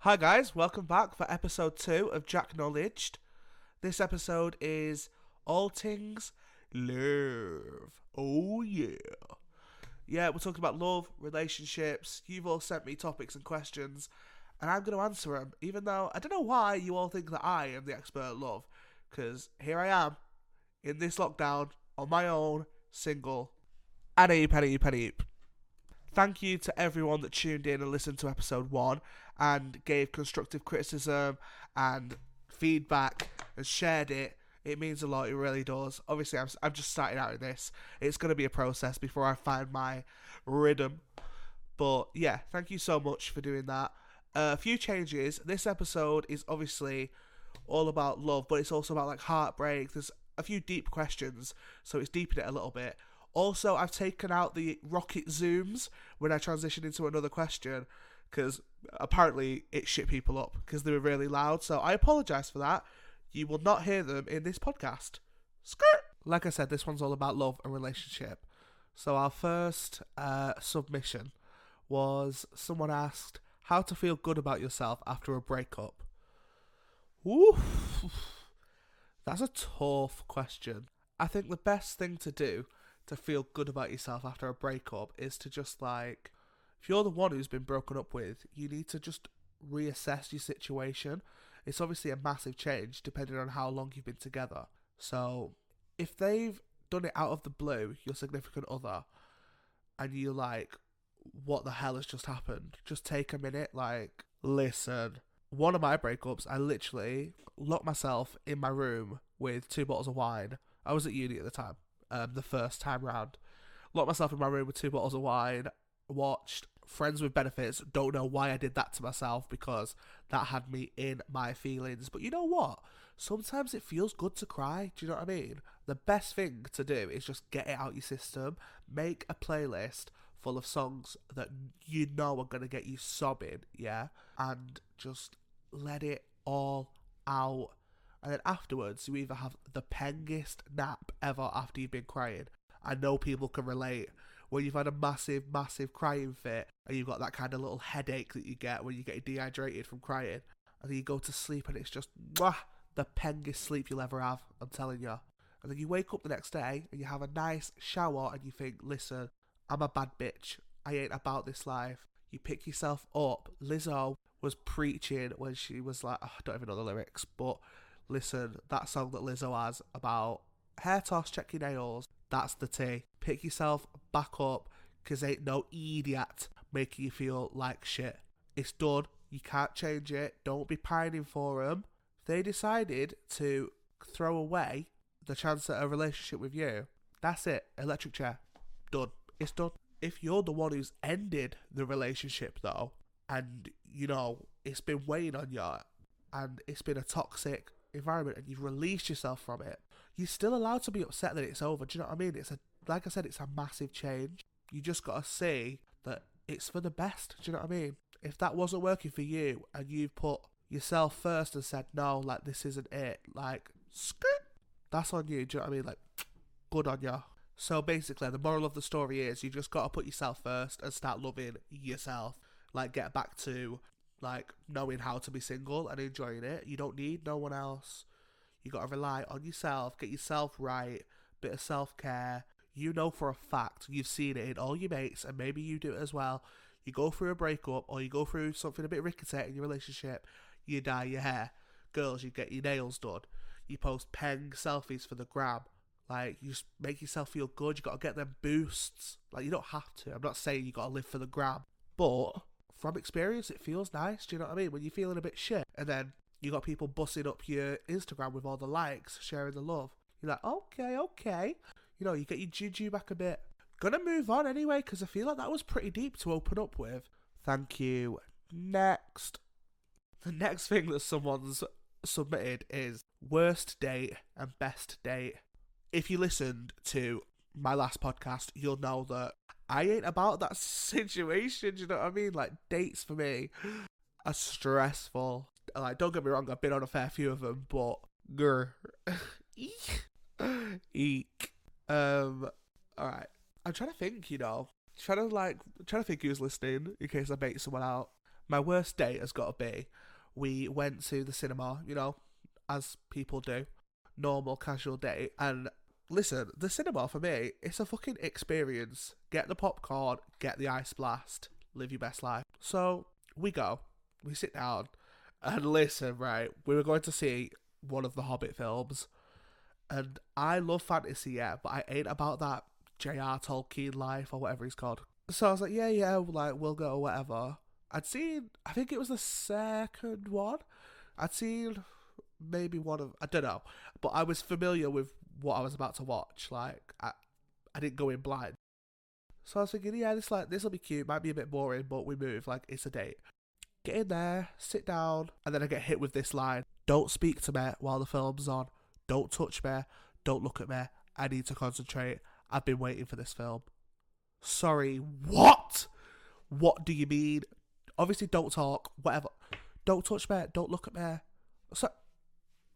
Hi guys, welcome back for episode 2 of Jacknowledged. This episode is all Tings love. Oh yeah. Yeah, we're talking about love, relationships. You've all sent me topics and questions, and I'm going to answer them, even though I don't know why you all think that I am the expert at love, because here I am, in this lockdown, on my own, single. Annie. Thank you to everyone that tuned in and listened to episode 1 and gave constructive criticism and feedback and shared it. It means a lot, it really does. Obviously, I'm just starting out in this. It's going to be a process before I find my rhythm. But yeah, thank you so much for doing that. A few changes. This episode is obviously all about love, but it's also about like heartbreak. There's a few deep questions, so it's deepened it a little bit. Also, I've taken out the rocket zooms when I transition into another question, because apparently it shit people up because they were really loud. So I apologise for that. You will not hear them in this podcast. Skirt! Like I said, this one's all about love and relationship. So our first submission was someone asked how to feel good about yourself after a breakup. Oof. That's a tough question. I think the best thing to do to feel good about yourself after a breakup is to just like, if you're the one who's been broken up with, you need to just reassess your situation. It's obviously a massive change depending on how long you've been together. So if they've done it out of the blue, your significant other, and you're like, what the hell has just happened? Just take a minute, like, listen. One of my breakups, I literally locked myself in my room with 2 bottles of wine. I was at uni at the time. The first time round. Locked myself in my room with 2 bottles of wine, watched Friends with Benefits. Don't know why I did that to myself because that had me in my feelings. But you know what? Sometimes it feels good to cry. Do you know what I mean? The best thing to do is just get it out your system. Make a playlist full of songs that you know are going to get you sobbing, yeah? And just let it all out. And then afterwards, you either have the pengest nap ever after you've been crying. I know people can relate. When you've had a massive crying fit and you've got that kind of little headache that you get when you get dehydrated from crying. And then you go to sleep and it's just the pengest sleep you'll ever have, I'm telling you. And then you wake up the next day and you have a nice shower and you think, listen, I'm a bad bitch. I ain't about this life. You pick yourself up. Lizzo was preaching when she was like, I don't even know the lyrics, but listen, that song that Lizzo has about hair toss, check your nails, that's the tea. Pick yourself back up, because ain't no idiot making you feel like shit. It's done. You can't change it. Don't be pining for them. If they decided to throw away the chance at a relationship with you, that's it. Electric chair. Done. It's done. If you're the one who's ended the relationship, though, and, you know, it's been weighing on you, and it's been a toxic environment and you've released yourself from it, you're still allowed to be upset that it's over. Do you know what I mean? Like I said, it's a massive change. You just gotta see that it's for the best. Do you know what I mean? If that wasn't working for you and you put yourself first and said no, like this isn't it, like skirt, that's on you. Do you know what I mean? Like, good on you. So basically, the moral of the story is you just gotta put yourself first and start loving yourself. Like, get back to like knowing how to be single and enjoying it. You don't need no one else. You gotta rely on yourself, get yourself right, bit of self-care. You know for a fact, you've seen it in all your mates, and maybe you do it as well. You go through a breakup or you go through something a bit rickety in your relationship, you dye your hair. Girls, you get your nails done. You post peng selfies for the gram. Like, you just make yourself feel good. You gotta get them boosts. Like, you don't have to. I'm not saying you gotta live for the gram, but from experience, it feels nice. Do you know what I mean? When you're feeling a bit shit, and then you got people bussing up your Instagram with all the likes, sharing the love. You're like, okay. You know, you get your juju back a bit. Gonna move on anyway, because I feel like that was pretty deep to open up with. Thank you. Next. The next thing that someone's submitted is worst date and best date. If you listened to my last podcast, you'll know that I ain't about that situation, do you know what I mean? Like, dates for me are stressful. Like, don't get me wrong, I've been on a fair few of them, but grr. Eek. Alright. I'm trying to think, you know. Trying to think who's listening in case I bait someone out. My worst date has got to be, we went to the cinema, you know, as people do, normal casual date, and listen, the cinema for me, it's a fucking experience. Get the popcorn, get the ice blast, live your best life. So we go, we sit down, and listen, right, we were going to see one of the Hobbit films, and I love fantasy, yeah, but I ain't about that J.R. Tolkien life or whatever he's called. So I was like, yeah, like, we'll go, whatever. I'd seen, I think it was the second one. I'd seen maybe one of, I don't know, but I was familiar with what I was about to watch. Like, I didn't go in blind. So I was thinking, yeah, this will be cute, might be a bit boring, but we move, like, it's a date. Get in there, sit down, and then I get hit with this line: don't speak to me while the film's on, don't touch me, don't look at me, I need to concentrate, I've been waiting for this film. Sorry, what? What do you mean? Obviously, don't talk, whatever. Don't touch me, don't look at me. So,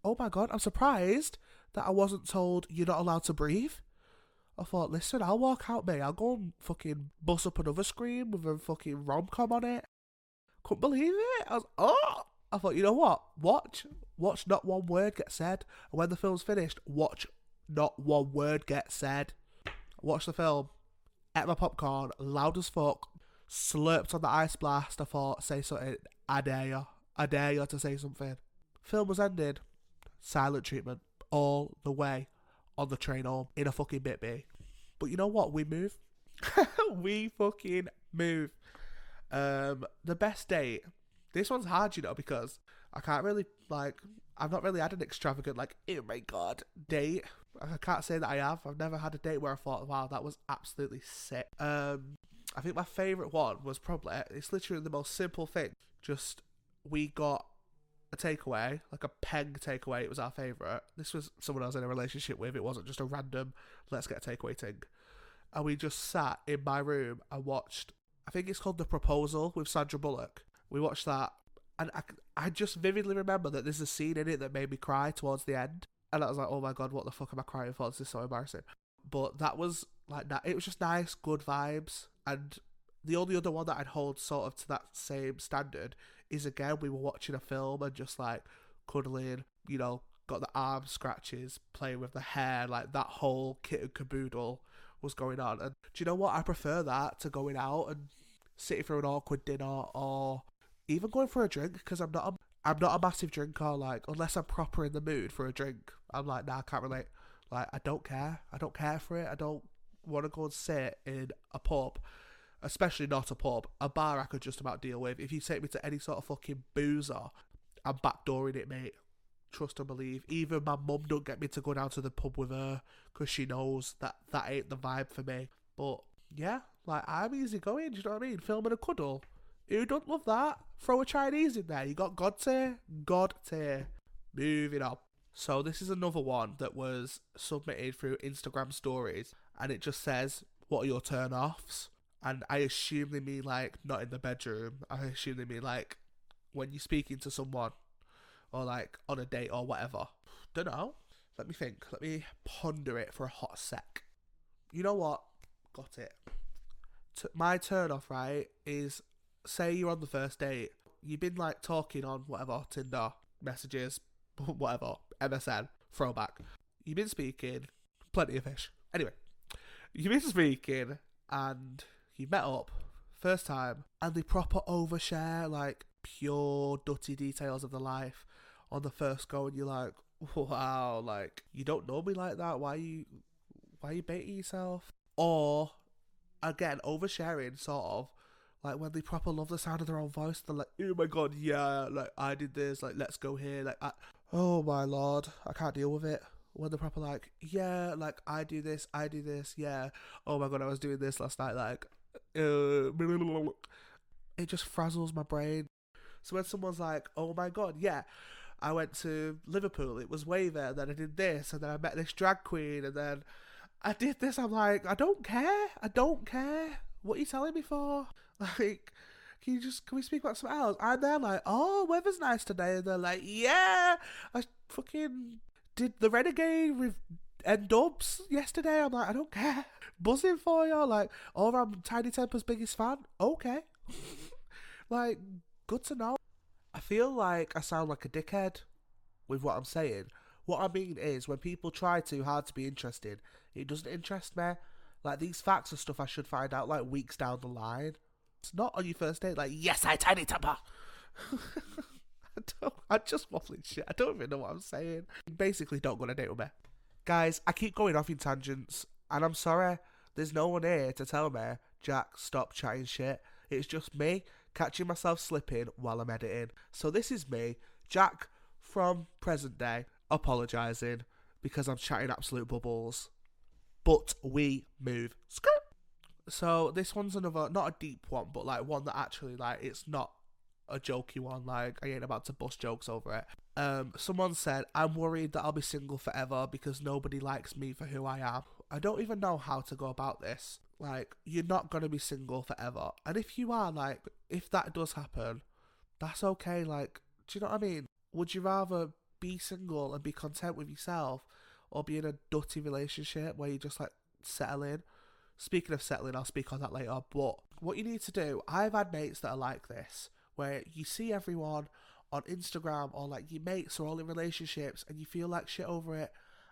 oh my god, I'm surprised that I wasn't told you're not allowed to breathe. I thought, listen, I'll walk out, mate. I'll go and fucking bust up another screen with a fucking rom-com on it. Couldn't believe it. I thought, you know what? Watch not one word get said. And when the film's finished, watch not one word get said. Watch the film. Ate my popcorn, loud as fuck. Slurped on the ice blast. I thought, say something. I dare you to say something. Film was ended. Silent treatment all the way on the train home in a fucking bit. But you know what? We move. We fucking move. The best date. This one's hard, you know, because I can't really, like, I've not really had an extravagant, like, oh my god, date. I can't say that I have. I've never had a date where I thought, wow, that was absolutely sick. I think my favourite one was probably, it's literally the most simple thing. Just, we got a takeaway, like a peg takeaway. It was our favourite. This was someone I was in a relationship with. It wasn't just a random, let's get a takeaway thing. And we just sat in my room and watched, I think it's called The Proposal with Sandra Bullock. We watched that. And I just vividly remember that there's a scene in it that made me cry towards the end. And I was like, oh my god, what the fuck am I crying for? This is so embarrassing. But that was like that. It was just nice, good vibes. And the only other one that I'd hold sort of to that same standard is, again, we were watching a film and just like cuddling, you know, got the arm scratches, playing with the hair, like that whole kit and caboodle was going on. And do you know what? I prefer that to going out and sitting for an awkward dinner or even going for a drink, because I'm not a massive drinker. Like, unless I'm proper in the mood for a drink, I'm like, nah, I can't relate. Like, I don't care for it. I don't want to go and sit in a pub, especially not a pub. A bar I could just about deal with. If you take me to any sort of fucking boozer, I'm backdooring it, mate. Trust and believe. Even my mum don't get me to go down to the pub with her because she knows that ain't the vibe for me. But yeah, like, I'm easy going, do you know what I mean? Film and a cuddle. Who don't love that? Throw a Chinese in there. You got God tier. Moving on. So this is another one that was submitted through Instagram stories, and it just says, what are your turn-offs? And I assume they mean, like, not in the bedroom. I assume they mean, like, when you're speaking to someone, or, like, on a date or whatever. Don't know. Let me think. Let me ponder it for a hot sec. You know what? Got it. My turn-off, right, is, say you're on the first date. You've been, like, talking on whatever, Tinder, messages, whatever, MSN, throwback. You've been speaking, plenty of fish. Anyway, you've been speaking, and you met up, first time, and they proper overshare, like, pure dirty details of the life on the first go, and you're like, wow, like, you don't know me like that, why are you baiting yourself? Or, again, oversharing, sort of, like, when they proper love the sound of their own voice, they're like, oh my god, yeah, like, I did this, like, let's go here, like, oh my lord, I can't deal with it. When they're proper like, yeah, like, I do this, yeah, oh my god, I was doing this last night, like, it just frazzles my brain. So when someone's like, oh my god, yeah, I went to Liverpool, it was way there, then I did this, and then I met this drag queen, and then I did this, I'm like, I don't care, what are you telling me for? Like, can we speak about something else? And they're like, oh, weather's nice today, and they're like, yeah, I fucking did the Renegade with N-Dubs yesterday. I'm like, I don't care. Buzzing for you, like, oh, I'm Tiny Temper's biggest fan. Okay. Like, good to know. I feel like I sound like a dickhead with what I'm saying. What I mean is, when people try too hard to be interested, it doesn't interest me. Like, these facts are stuff I should find out, like, weeks down the line. It's not on your first date, like, yes, I tiny tupper. I'm just waffling shit. I don't even know what I'm saying. Basically, don't go on a date with me. Guys, I keep going off in tangents, and I'm sorry. There's no one here to tell me, Jack, stop chatting shit. It's just me catching myself slipping while I'm editing. So this is me, Jack, from present day, apologising because I'm chatting absolute bubbles. But we move. So this one's another, not a deep one, but like one that actually, like, it's not a jokey one. Like, I ain't about to bust jokes over it. Someone said, I'm worried that I'll be single forever because nobody likes me for who I am. I don't even know how to go about this. Like, you're not going to be single forever. And if you are, like, if that does happen, that's okay. Like, do you know what I mean? Would you rather be single and be content with yourself, or be in a dirty relationship where you just, like, settle in? Speaking of settling, I'll speak on that later. But what you need to do, I've had mates that are like this, where you see everyone on Instagram, or like your mates are all in relationships and you feel like shit over it.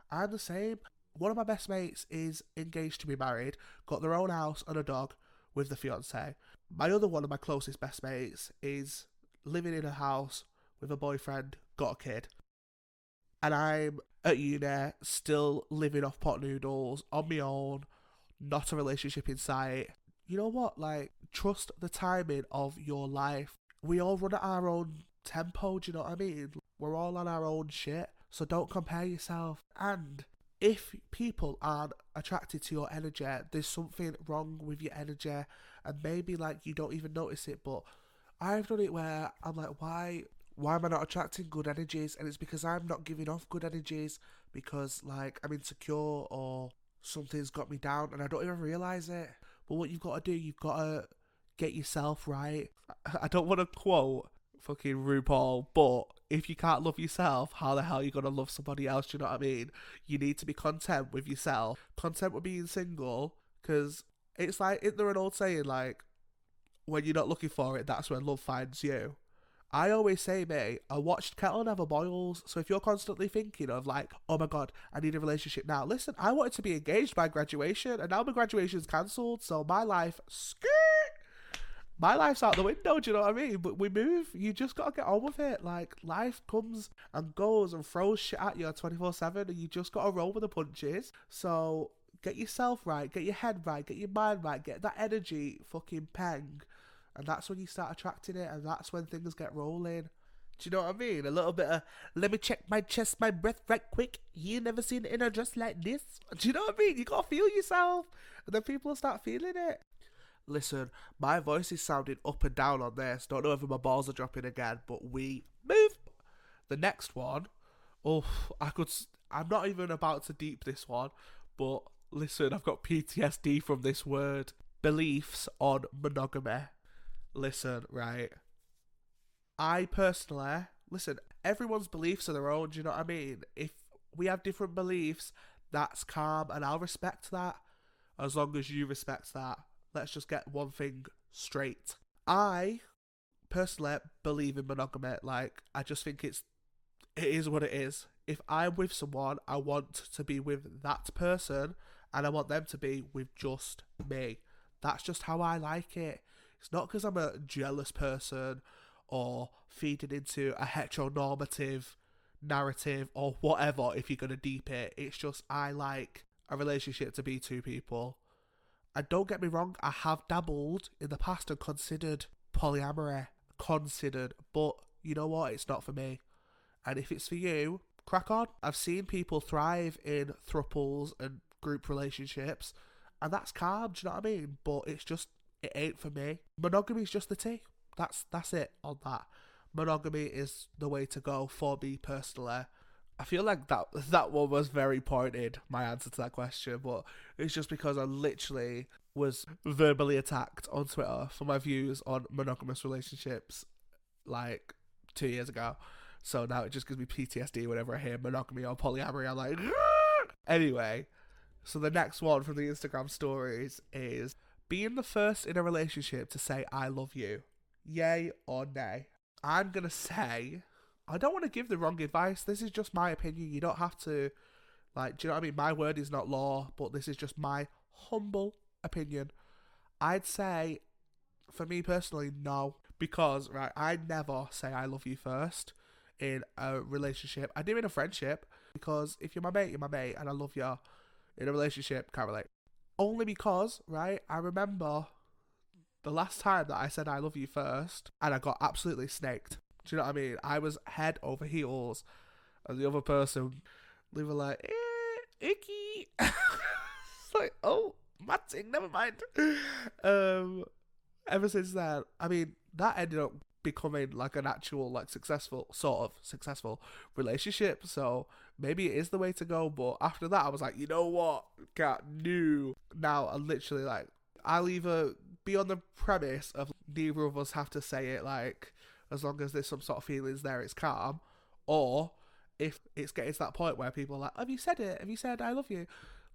I'm the same. One of my best mates is engaged to be married, got their own house and a dog with the fiance. My other one of my closest best mates is living in a house with a boyfriend, got a kid. And I'm at uni, still living off pot noodles, on my own, not a relationship in sight. You know what? Like, trust the timing of your life. We all run at our own tempo, do you know what I mean? We're all on our own shit, so don't compare yourself. And if people aren't attracted to your energy, there's something wrong with your energy, and maybe, like, you don't even notice it. But I've done it where I'm like, why am I not attracting good energies? And it's because I'm not giving off good energies, because, like, I'm insecure or something's got me down and I don't even realise it. But what you've got to do, you've got to get yourself right. I don't want to quote fucking RuPaul, but if you can't love yourself, how the hell are you going to love somebody else? Do you know what I mean? You need to be content with yourself, content with being single, because it's like, isn't there an old saying, like, when you're not looking for it, that's when love finds you? I always say, mate, a watched kettle never boils. So if you're constantly thinking of, like, oh my god, I need a relationship now. Listen, I wanted to be engaged by graduation, and now my graduation's cancelled, so my life, my life's out the window, do you know what I mean? But we move, you just gotta get on with it. Like, life comes and goes and throws shit at you 24/7, and you just gotta roll with the punches. So get yourself right, get your head right, get your mind right, get that energy fucking peng. And that's when you start attracting it, and that's when things get rolling. Do you know what I mean? A little bit of, let me check my chest, my breath right quick. You never seen it in a dress like this. Do you know what I mean? You gotta feel yourself, and then people will start feeling it. Listen, my voice is sounding up and down on this. Don't know if my balls are dropping again, but we move. The next one, I'm not even about to deep this one, but listen, I've got PTSD from this word. Beliefs on monogamy. Listen, right, I personally, everyone's beliefs are their own, do you know what I mean? If we have different beliefs, that's calm, and I'll respect that, as long as you respect that. Let's just get one thing straight. I personally believe in monogamy. Like, I just think it is what it is. If I'm with someone, I want to be with that person, and I want them to be with just me. That's just how I like it. It's not because I'm a jealous person or feeding into a heteronormative narrative or whatever, if you're going to deep it. It's just, I like a relationship to be two people. And don't get me wrong, I have dabbled in the past and considered polyamory. But you know what? It's not for me. And if it's for you, crack on. I've seen people thrive in thruples and group relationships, and that's calm, do you know what I mean? But it's just, it ain't for me. Monogamy is just the tea. That's it on that. Monogamy is the way to go for me personally. I feel like that one was very pointed, my answer to that question, but it's just because I literally was verbally attacked on Twitter for my views on monogamous relationships like 2 years ago. So now it just gives me PTSD whenever I hear monogamy or polyamory. I'm like, Argh! Anyway, so the next one from the Instagram stories is being the first in a relationship to say I love you. Yay or nay? I'm going to say, I don't want to give the wrong advice. This is just my opinion. You don't have to, like, do you know what I mean? My word is not law, but this is just my humble opinion. I'd say, for me personally, no. Because, right, I never say I love you first in a relationship. I do in a friendship, because if you're my mate, you're my mate, and I love you. In a relationship, can't relate. Only because, right, I remember the last time that I said I love you first, and I got absolutely snaked. Do you know what I mean? I was head over heels, and the other person, they were like, icky. It's like, oh, my ting, never mind. Ever since then, I mean, that ended up becoming like an actual, like, successful relationship. So maybe it is the way to go. But after that, I was like, you know what? Got new. Now I literally, like, I'll either be on the premise of neither of us have to say it, like, as long as there's some sort of feelings there, it's calm. Or if it's getting to that point where people are like, have you said it? Have you said I love you?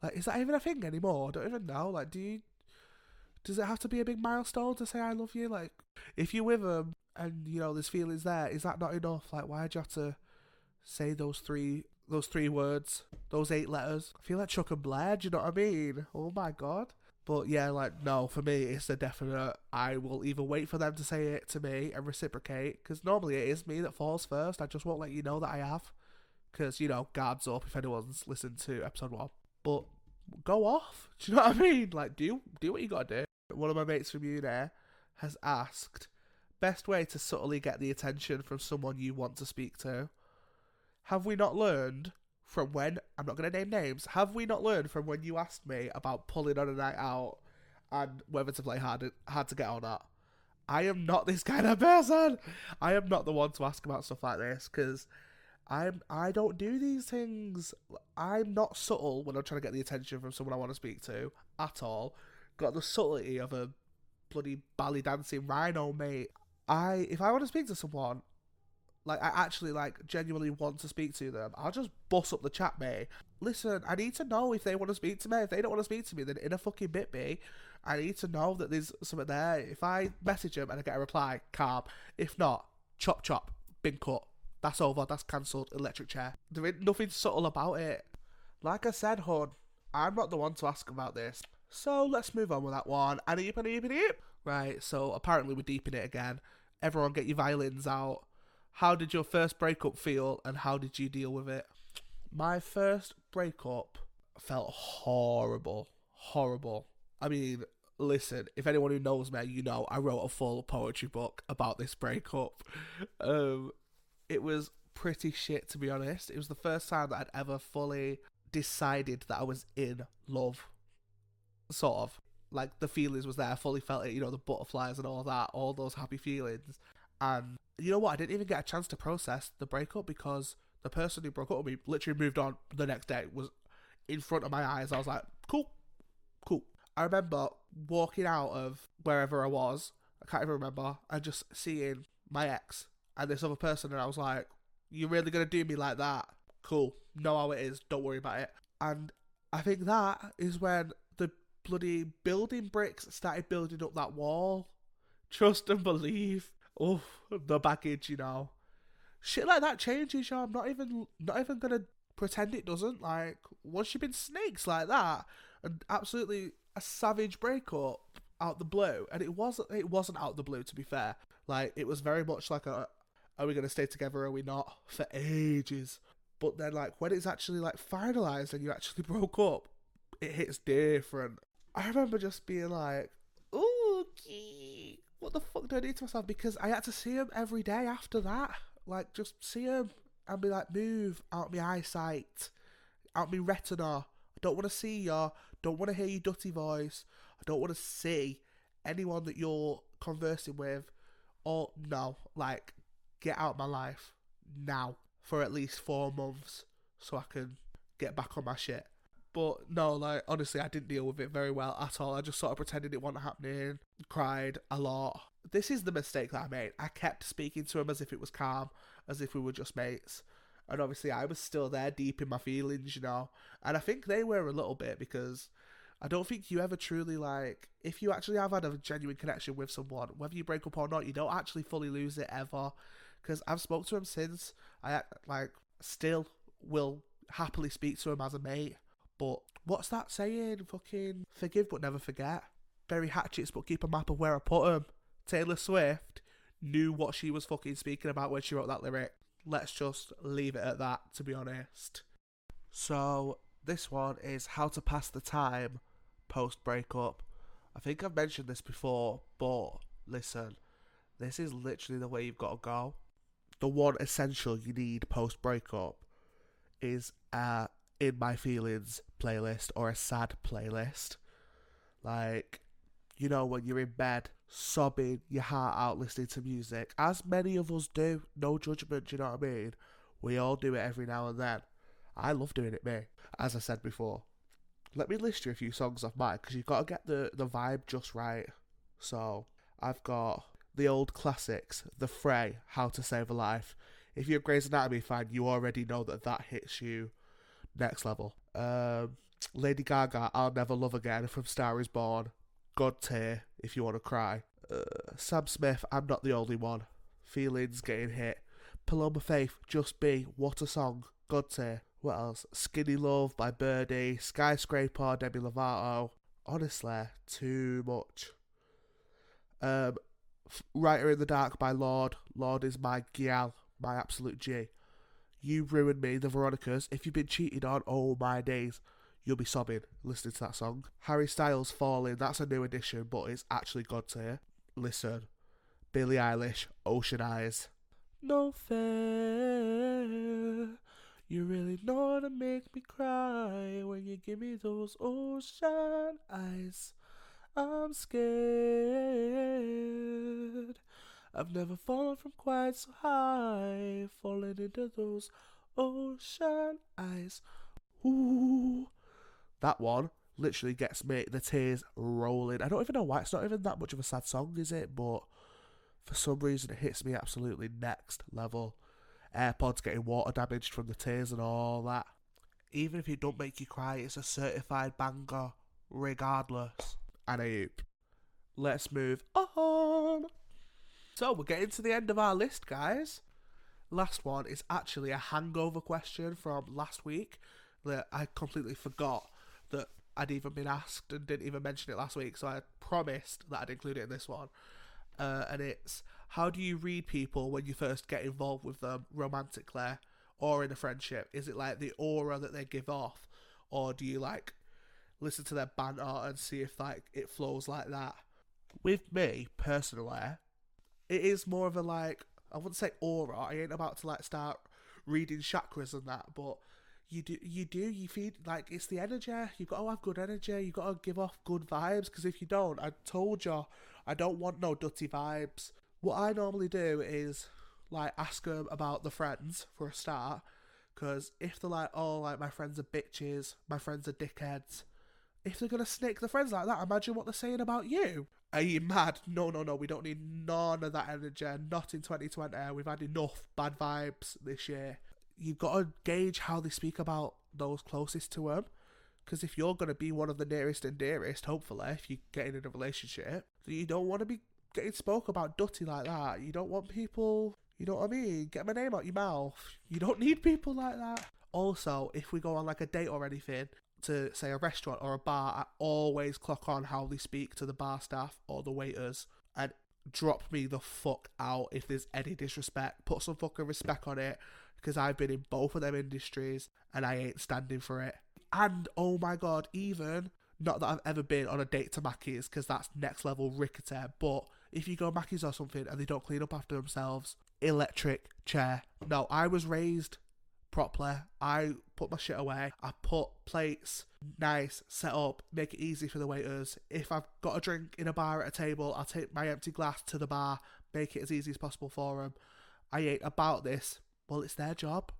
Like, is that even a thing anymore? I don't even know. Like, does it have to be a big milestone to say I love you? Like, if you're with them and, you know, there's feelings there, is that not enough? Like, why'd you have to say those three words, those 8 letters? I feel like Chuck and Blair, do you know what I mean? Oh my god. But yeah, like, no, for me, it's a definite, I will either wait for them to say it to me and reciprocate, because normally it is me that falls first. I just won't let you know that I have, because, you know, guards up if anyone's listened to episode 1. But go off. Do you know what I mean? Like, do what you gotta do. One of my mates from uni has asked, best way to subtly get the attention from someone you want to speak to. Have we not learned from when, I'm not going to name names, have we not learned from when you asked me about pulling on a night out and whether to play hard to get or not? I am not this kind of person. I am not the one to ask about stuff like this, because I don't do these things. I'm not subtle when I'm trying to get the attention from someone I want to speak to at all. Got the subtlety of a bloody ballet dancing rhino, mate. If I want to speak to someone, like, I actually, like, genuinely want to speak to them, I'll just bust up the chat, mate. Listen, I need to know if they want to speak to me. If they don't want to speak to me, then in a fucking bit, me, I need to know that there's something there. If I message them and I get a reply, calm. If not, chop, bin cut. That's over, that's cancelled, electric chair. There ain't nothing subtle about it. Like I said, hon, I'm not the one to ask about this. So let's move on with that one. Right, so apparently we're deep in it again. Everyone get your violins out. How did your first breakup feel, and how did you deal with it? My first breakup felt horrible. Horrible. I mean, listen, if anyone who knows me, you know I wrote a full poetry book about this breakup. It was pretty shit, to be honest. It was the first time that I'd ever fully decided that I was in love. Sort of. Like, the feelings was there, I fully felt it, you know, the butterflies and all that, all those happy feelings. And you know what, I didn't even get a chance to process the breakup, because the person who broke up with me literally moved on the next day, was in front of my eyes. I was like, cool. I remember walking out of wherever I was, I can't even remember, and just seeing my ex and this other person, and I was like, you're really going to do me like that? Cool, know how it is, don't worry about it. And I think that is when the bloody building bricks started building up that wall. Trust and believe. Oh, the baggage, you know. Shit like that changes, yo. I'm not even gonna pretend it doesn't. Like, once you've been snakes like that, and absolutely a savage breakup out the blue, and it wasn't out the blue, to be fair. Like, it was very much like are we gonna stay together, or are we not, for ages. But then, like, when it's actually, like, finalised and you actually broke up, it hits different. I remember just being like, ooh, what the fuck do I do to myself? Because I had to see him every day after that. Like, just see him and be like, move out my eyesight, out my retina. I don't want to see you. Don't want to hear your dirty voice. I don't want to see anyone that you're conversing with. Or, no, like, get out of my life now for at least 4 months so I can get back on my shit. But no, like, honestly, I didn't deal with it very well at all. I just sort of pretended it wasn't happening, cried a lot. This is the mistake that I made. I kept speaking to him as if it was calm, as if we were just mates. And obviously I was still there deep in my feelings, you know. And I think they were a little bit, because I don't think you ever truly, like, if you actually have had a genuine connection with someone, whether you break up or not, you don't actually fully lose it ever. Because I've spoke to him since. I, like, still will happily speak to him as a mate. But what's that saying? Fucking forgive but never forget. Bury hatchets but keep a map of where I put them. Taylor Swift knew what she was fucking speaking about when she wrote that lyric. Let's just leave it at that, to be honest. So, this one is how to pass the time post-breakup. I think I've mentioned this before, but listen, this is literally the way you've got to go. The one essential you need post-breakup is a In My Feelings playlist or a sad playlist. Like, you know, when you're in bed, sobbing your heart out listening to music, as many of us do, no judgment, do you know what I mean? We all do it every now and then. I love doing it, me, as I said before. Let me list you a few songs off mine, because you've got to get the vibe just right. So, I've got the old classics, The Fray, How to Save a Life. If you're a Grey's Anatomy fan, you already know that hits you next level. Lady Gaga, I'll Never Love Again from Star Is Born. God tier, if you want to cry. Sam Smith, I'm Not the Only One. Feelings getting hit. Paloma Faith, Just Be, what a song. God tier. What else? Skinny Love by Birdie. Skyscraper, Demi Lovato. Honestly, too much. Writer in the Dark by Lord. Lord is my gal, my absolute G. You Ruined Me, the Veronicas. If you've been cheated on, oh my days. You'll be sobbing listening to that song. Harry Styles, Falling. That's a new edition, but it's actually God tier. Listen. Billie Eilish, Ocean Eyes. No fair. You really know how to make me cry when you give me those ocean eyes. I'm scared. I've never fallen from quite so high, falling into those ocean eyes. Ooh. That one literally gets me the tears rolling. I don't even know why. It's not even that much of a sad song, is it? But for some reason it hits me absolutely next level. AirPods getting water damaged from the tears and all that. Even if it don't make you cry, it's a certified banger regardless. And I hope. Let's move on. So we're getting to the end of our list, guys. Last one is actually a hangover question from last week that I completely forgot that I'd even been asked and didn't even mention it last week, so I promised that I'd include it in this one. And it's, how do you read people when you first get involved with them romantically or in a friendship? Is it like the aura that they give off, or do you like listen to their banter and see if like it flows like that? With me personally, it is more of a like, I wouldn't say aura. I ain't about to like start reading chakras and that, but you feel like it's the energy. You've got to have good energy. You've got to give off good vibes, because if you don't, I told you, I don't want no dirty vibes. What I normally do is like ask them about the friends for a start, because if they're like, oh, like my friends are bitches, my friends are dickheads, if they're going to snake the friends like that, imagine what they're saying about you. Are you mad? No, we don't need none of that energy. Not in 2020. We've had enough bad vibes this year. You've got to gauge how they speak about those closest to them. Because if you're going to be one of the nearest and dearest, hopefully, if you're getting in a relationship, you don't want to be getting spoke about dirty like that. You don't want people, you know what I mean? Get my name out your mouth. You don't need people like that. Also, if we go on like a date or anything, to say a restaurant or a bar, I always clock on how they speak to the bar staff or the waiters, and drop me the fuck out if there's any disrespect. Put some fucking respect on it, because I've been in both of them industries and I ain't standing for it. And oh my god, even, not that I've ever been on a date to Mackey's, because that's next level rickety, but if you go Mackey's or something and they don't clean up after themselves, electric chair. No, I was raised properly. I put my shit away. I put plates nice, set up, make it easy for the waiters. If I've got a drink in a bar at a table, I'll take my empty glass to the bar, make it as easy as possible for them. I ain't about this. Well, it's their job.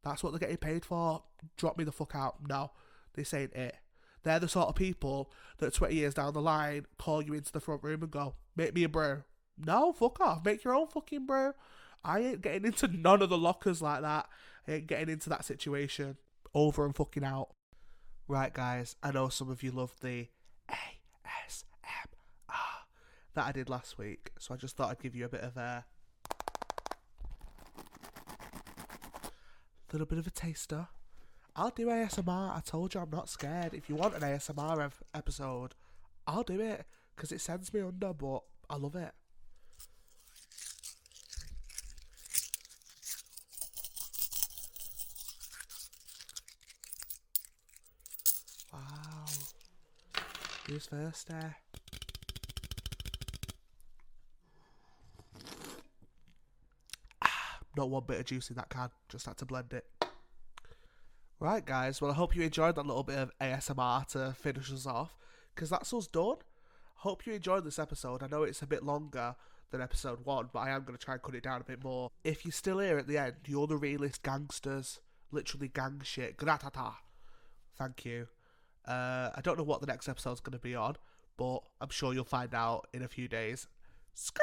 That's what they're getting paid for. Drop me the fuck out. No, this ain't it. They're the sort of people that 20 years down the line call you into the front room and go, make me a brew. No, fuck off. Make your own fucking brew. I ain't getting into none of the lockers like that. I ain't getting into that situation. Over and fucking out. Right, guys, I know some of you loved the ASMR that I did last week, so I just thought I'd give you a bit of a little bit of a taster. I'll do ASMR. I told you I'm not scared. If you want an ASMR episode, I'll do it because it sends me under, but I love it. Wow. Who's first there? Not one bit of juice in that can. Just had to blend it. Right, guys. Well, I hope you enjoyed that little bit of ASMR to finish us off, because that's us done. Hope you enjoyed this episode. I know it's a bit longer than episode 1, but I am going to try and cut it down a bit more. If you're still here at the end, you're the realest gangsters. Literally gang shit. Gratata. Thank you. I don't know what the next episode's going to be on, but I'm sure you'll find out in a few days. Skirt!